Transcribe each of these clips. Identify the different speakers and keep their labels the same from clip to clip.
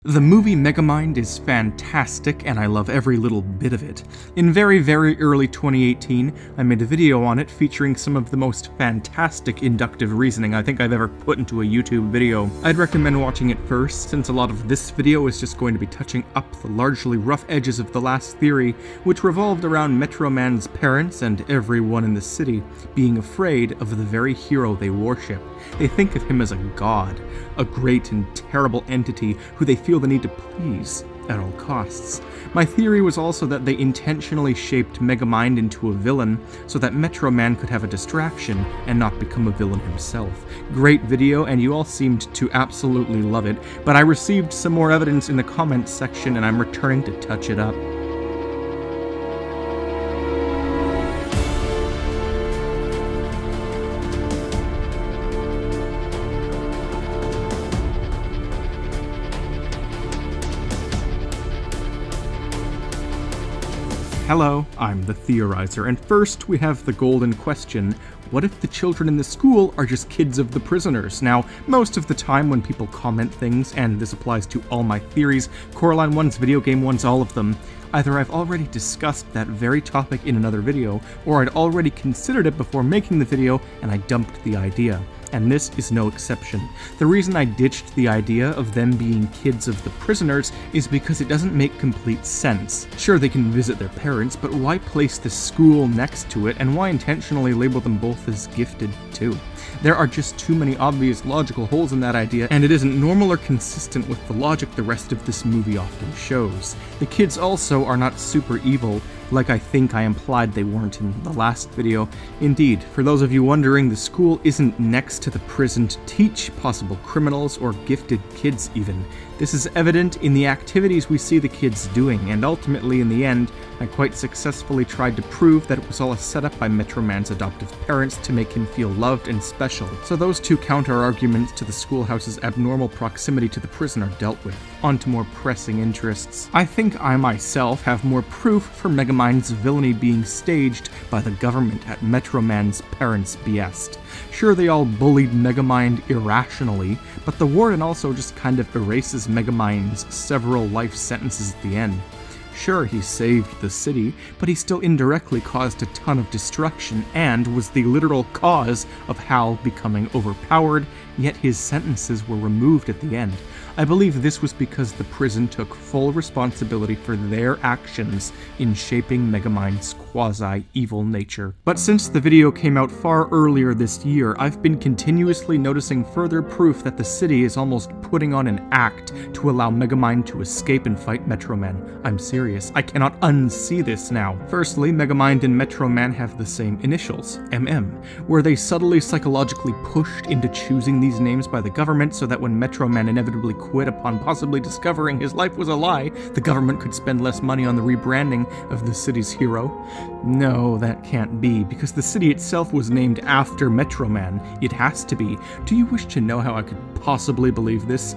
Speaker 1: The movie Megamind is fantastic, and I love every little bit of it. In very, very early 2018, I made a video on it featuring some of the most fantastic inductive reasoning I think I've ever put into a YouTube video. I'd recommend watching it first, since a lot of this video is just going to be touching up the largely rough edges of the last theory, which revolved around Metro Man's parents and everyone in the city being afraid of the very hero they worship. They think of him as a god, a great and terrible entity who they feel the need to please at all costs. My theory was also that they intentionally shaped Megamind into a villain so that Metro Man could have a distraction and not become a villain himself. Great video, and you all seemed to absolutely love it, but I received some more evidence in the comments section and I'm returning to touch it up. Hello, I'm the Theorizer, and first we have the golden question: what if the children in the school are just kids of the prisoners? Now, most of the time when people comment things, and this applies to all my theories, Coraline ones, video game ones, all of them, either I've already discussed that very topic in another video, or I'd already considered it before making the video and I dumped the idea. And this is no exception. The reason I ditched the idea of them being kids of the prisoners is because it doesn't make complete sense. Sure, they can visit their parents, but why place the school next to it, and why intentionally label them both as gifted too? There are just too many obvious logical holes in that idea, and it isn't normal or consistent with the logic the rest of this movie often shows. The kids also are not super evil, like I think I implied they weren't in the last video. Indeed, for those of you wondering, the school isn't next to the prison to teach possible criminals or gifted kids even. This is evident in the activities we see the kids doing, and ultimately in the end, I quite successfully tried to prove that it was all a setup by Metro Man's adoptive parents to make him feel loved and special. So those two counter-arguments to the schoolhouse's abnormal proximity to the prison are dealt with. On to more pressing interests. I think I myself have more proof for Megamind's villainy being staged by the government at Metro Man's parents' behest. Sure, they all bullied Megamind irrationally, but the warden also just kind of erases Megamind's several life sentences at the end. Sure, he saved the city, but he still indirectly caused a ton of destruction and was the literal cause of Hal becoming overpowered, yet his sentences were removed at the end. I believe this was because the prison took full responsibility for their actions in shaping Megamind's quasi-evil nature. But since the video came out far earlier this year, I've been continuously noticing further proof that the city is almost putting on an act to allow Megamind to escape and fight Metro Man. I'm serious, I cannot unsee this now. Firstly, Megamind and Metro Man have the same initials, MM. Were they subtly psychologically pushed into choosing these names by the government so that when Metro Man inevitably quit upon possibly discovering his life was a lie, the government could spend less money on the rebranding of the city's hero? No, that can't be, because the city itself was named after Metro Man. It has to be. Do you wish to know how I could possibly believe this?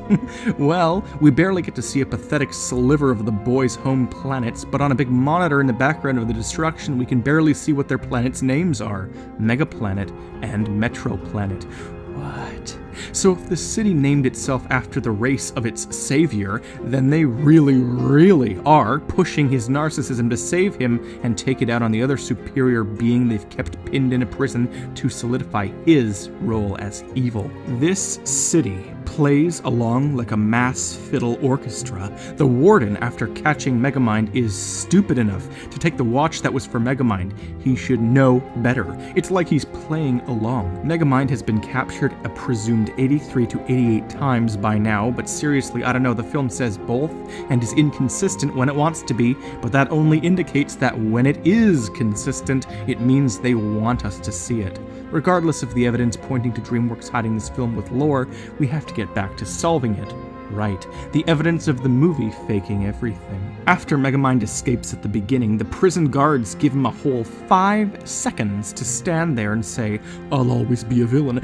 Speaker 1: Well, we barely get to see a pathetic sliver of the boys' home planets, but on a big monitor in the background of the destruction we can barely see what their planets' names are: Megaplanet and Metro Planet. What? So if the city named itself after the race of its savior, then they really are pushing his narcissism to save him and take it out on the other superior being they've kept pinned in a prison to solidify his role as evil. This city plays along like a mass fiddle orchestra. The warden, after catching Megamind, is stupid enough to take the watch that was for Megamind. He should know better. It's like he's playing along. Megamind has been captured a presumed 83 to 88 times by now, but seriously, I don't know, the film says both and is inconsistent when it wants to be, but that only indicates that when it is consistent, it means they want us to see it. Regardless of the evidence pointing to Dreamworks hiding this film with lore, we have to get back to solving it. Right, the evidence of the movie faking everything. After Megamind escapes at the beginning, the prison guards give him a whole 5 seconds to stand there and say, "I'll always be a villain,"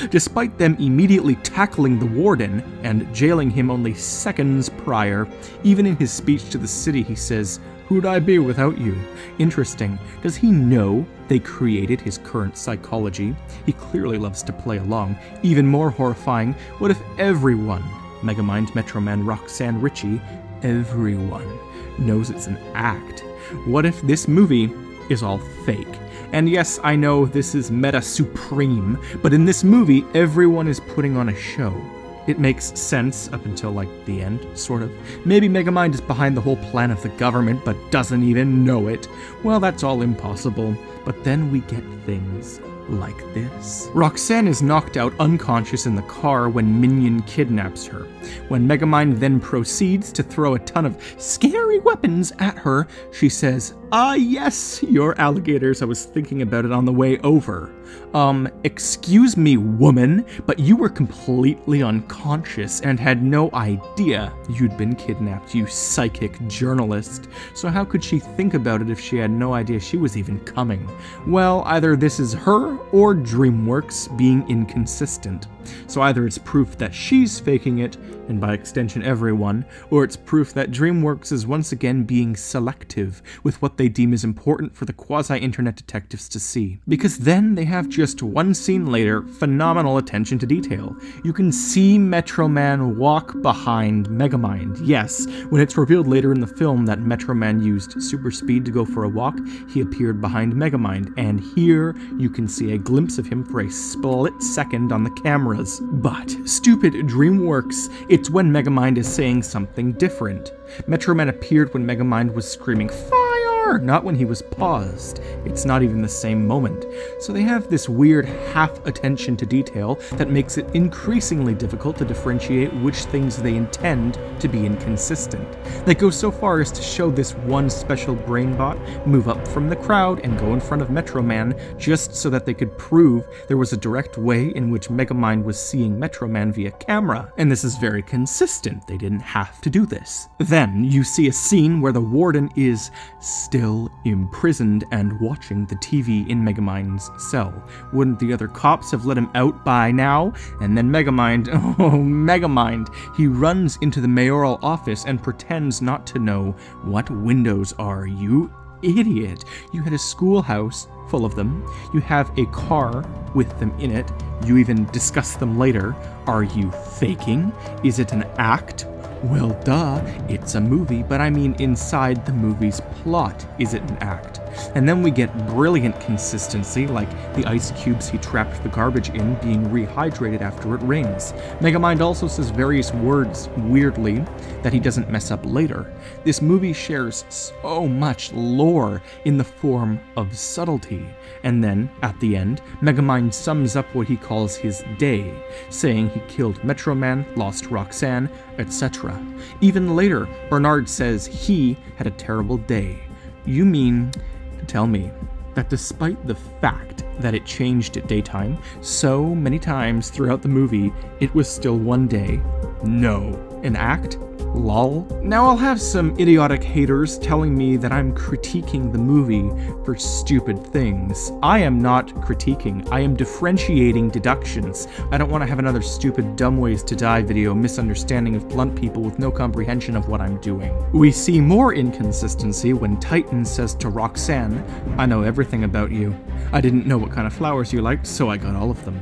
Speaker 1: despite them immediately tackling the warden and jailing him only seconds prior. Even in his speech to the city, he says, "Who'd I be without you?" Interesting. Does he know they created his current psychology? He clearly loves to play along. Even more horrifying, what if everyone Megamind, Metroman, Roxanne, Richie, everyone knows it's an act. What if this movie is all fake? And yes, I know this is meta supreme, but in this movie, everyone is putting on a show. It makes sense up until, like, the end, sort of. Maybe Megamind is behind the whole plan of the government, but doesn't even know it. Well, that's all impossible. But then we get things like this. Roxanne is knocked out unconscious in the car when Minion kidnaps her. When Megamind then proceeds to throw a ton of scary weapons at her, she says, "Ah yes, your alligators, I was thinking about it on the way over." Excuse me, woman, but you were completely unconscious and had no idea you'd been kidnapped, you psychic journalist. So how could she think about it if she had no idea she was even coming? Well, either this is her or Dreamworks being inconsistent. So either it's proof that she's faking it, and by extension everyone, or it's proof that Dreamworks is once again being selective with what they deem is important for the quasi-internet detectives to see. Because then they have just one scene later, phenomenal attention to detail. You can see Metroman walk behind Megamind. Yes, when it's revealed later in the film that Metroman used super speed to go for a walk, he appeared behind Megamind, and here you can see a glimpse of him for a split second on the cameras. But, stupid Dreamworks, it's when Megamind is saying something different. Metroman appeared when Megamind was screaming, "Fire!" not when he was paused. It's not even the same moment. So they have this weird half attention to detail that makes it increasingly difficult to differentiate which things they intend to be inconsistent. They go so far as to show this one special brainbot move up from the crowd and go in front of Metroman just so that they could prove there was a direct way in which Megamind was seeing Metroman via camera. And this is very consistent. They didn't have to do this. Then you see a scene where the warden is still imprisoned and watching the TV in Megamind's cell. Wouldn't the other cops have let him out by now? And then Megamind, Megamind, he runs into the mayoral office and pretends not to know. What windows are you? Idiot. You had a schoolhouse full of them. You have a car with them in it. You even discuss them later. Are you faking? Is it an act? Well, duh, it's a movie, but I mean inside the movie's plot, is it an act? And then we get brilliant consistency, like the ice cubes he trapped the garbage in being rehydrated after it rains. Megamind also says various words, weirdly, that he doesn't mess up later. This movie shares so much lore in the form of subtlety. And then, at the end, Megamind sums up what he calls his day, saying he killed Metroman, lost Roxanne, etc. Even later, Bernard says he had a terrible day. You mean to tell me that despite the fact that it changed at daytime so many times throughout the movie, it was still one day? No. An act? Lol. Now I'll have some idiotic haters telling me that I'm critiquing the movie for stupid things. I am not critiquing, I am differentiating deductions. I don't want to have another stupid dumb ways to die video misunderstanding of blunt people with no comprehension of what I'm doing. We see more inconsistency when Titan says to Roxanne, "I know everything about you. I didn't know what kind of flowers you liked, so I got all of them."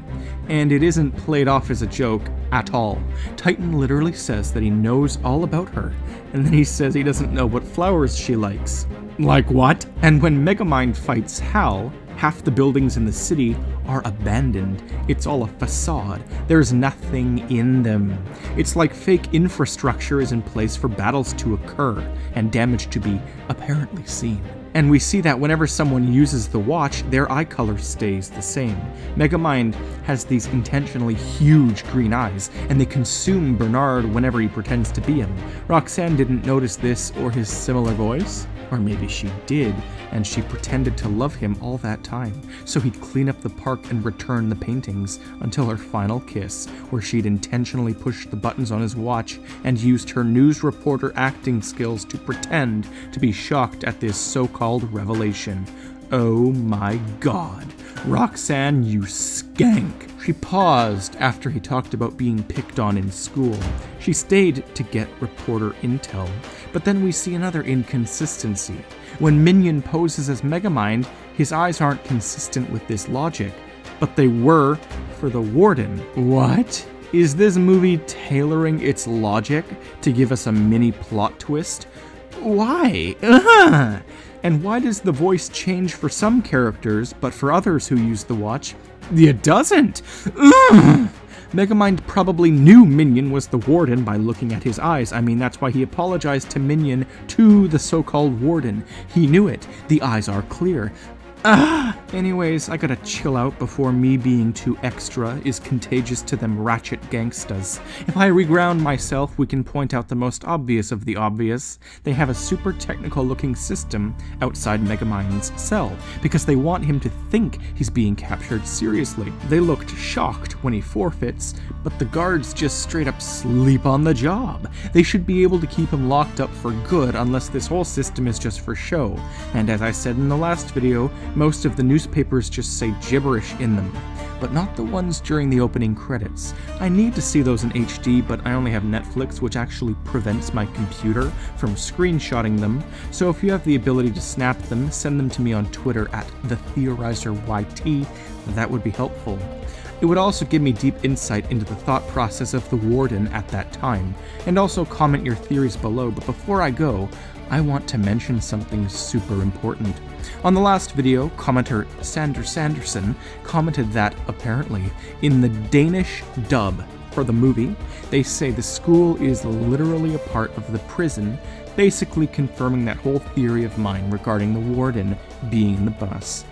Speaker 1: And it isn't played off as a joke at all. Titan literally says that he knows all about her, and then he says he doesn't know what flowers she likes. Like what? And when Megamind fights Hal, half the buildings in the city are abandoned. It's all a facade. There's nothing in them. It's like fake infrastructure is in place for battles to occur and damage to be apparently seen. And we see that whenever someone uses the watch, their eye color stays the same. Megamind has these intentionally huge green eyes, and they consume Bernard whenever he pretends to be him. Roxanne didn't notice this or his similar voice. Or maybe she did, and she pretended to love him all that time, so he'd clean up the park and return the paintings until her final kiss, where she'd intentionally pushed the buttons on his watch and used her news reporter acting skills to pretend to be shocked at this so-called revelation. Oh my god. Roxanne, you skank. She paused after he talked about being picked on in school. She stayed to get reporter intel. But then we see another inconsistency. When Minion poses as Megamind, his eyes aren't consistent with this logic. But they were for the warden. What? Is this movie tailoring its logic to give us a mini plot twist? Why? And why does the voice change for some characters, but for others who use the watch, it doesn't? Megamind probably knew Minion was the Warden by looking at his eyes. I mean, that's why he apologized to Minion, to the so-called Warden. He knew it. The eyes are clear. Anyways, I gotta chill out before me being too extra is contagious to them ratchet gangstas. If I reground myself, we can point out the most obvious of the obvious. They have a super technical looking system outside Megamind's cell, because they want him to think he's being captured seriously. They looked shocked when he forfeits, but the guards just straight up sleep on the job. They should be able to keep him locked up for good unless this whole system is just for show. And as I said in the last video, most of the newspapers just say gibberish in them, but not the ones during the opening credits. I need to see those in HD, but I only have Netflix, which actually prevents my computer from screenshotting them, so if you have the ability to snap them, send them to me on Twitter at TheOriezeryT, that would be helpful. It would also give me deep insight into the thought process of the Warden at that time, and also comment your theories below, but before I go, I want to mention something super important. On the last video, commenter Sander Sanderson commented that, apparently, in the Danish dub for the movie, they say the school is literally a part of the prison, basically confirming that whole theory of mine regarding the Warden being in the bus.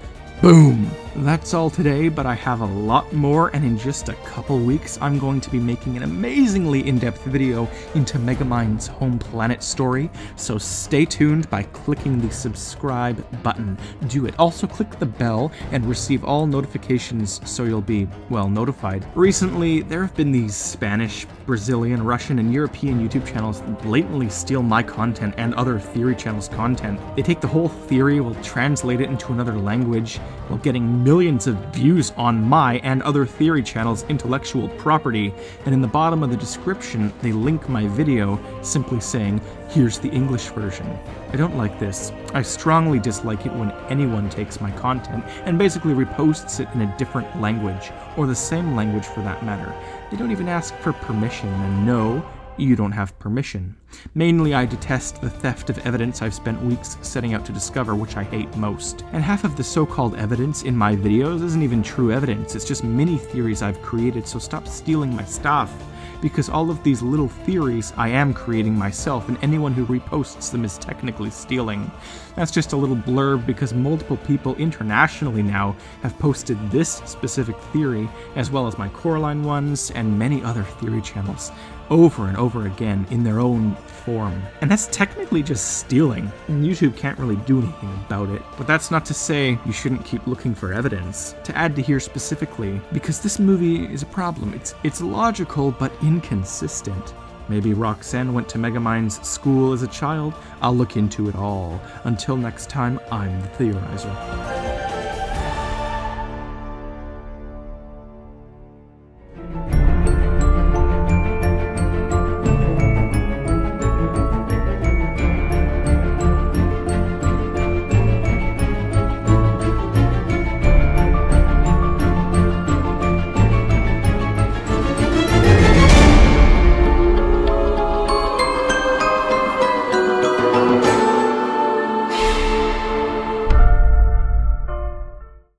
Speaker 1: Boom! That's all today, but I have a lot more, and in just a couple weeks I'm going to be making an amazingly in-depth video into Megamind's home planet story, so stay tuned by clicking the subscribe button. Do it. Also click the bell and receive all notifications so you'll be, well, notified. Recently, there have been these Spanish, Brazilian, Russian, and European YouTube channels that blatantly steal my content and other theory channels' content. They take the whole theory, will translate it into another language, while getting millions of views on my and other theory channels' intellectual property, and in the bottom of the description they link my video simply saying, here's the English version. I don't like this. I strongly dislike it when anyone takes my content and basically reposts it in a different language, or the same language for that matter. They don't even ask for permission, and no, you don't have permission. Mainly, I detest the theft of evidence I've spent weeks setting out to discover, which I hate most. And half of the so-called evidence in my videos isn't even true evidence, it's just mini theories I've created, so stop stealing my stuff. Because all of these little theories I am creating myself, and anyone who reposts them is technically stealing. That's just a little blurb because multiple people internationally now have posted this specific theory, as well as my Coraline ones and many other theory channels, over and over again in their own form. And that's technically just stealing, and YouTube can't really do anything about it. But that's not to say you shouldn't keep looking for evidence. To add to here specifically, because this movie is a problem. It's logical but inconsistent. Maybe Roxanne went to Megamind's school as a child? I'll look into it all. Until next time, I'm the Theorizer.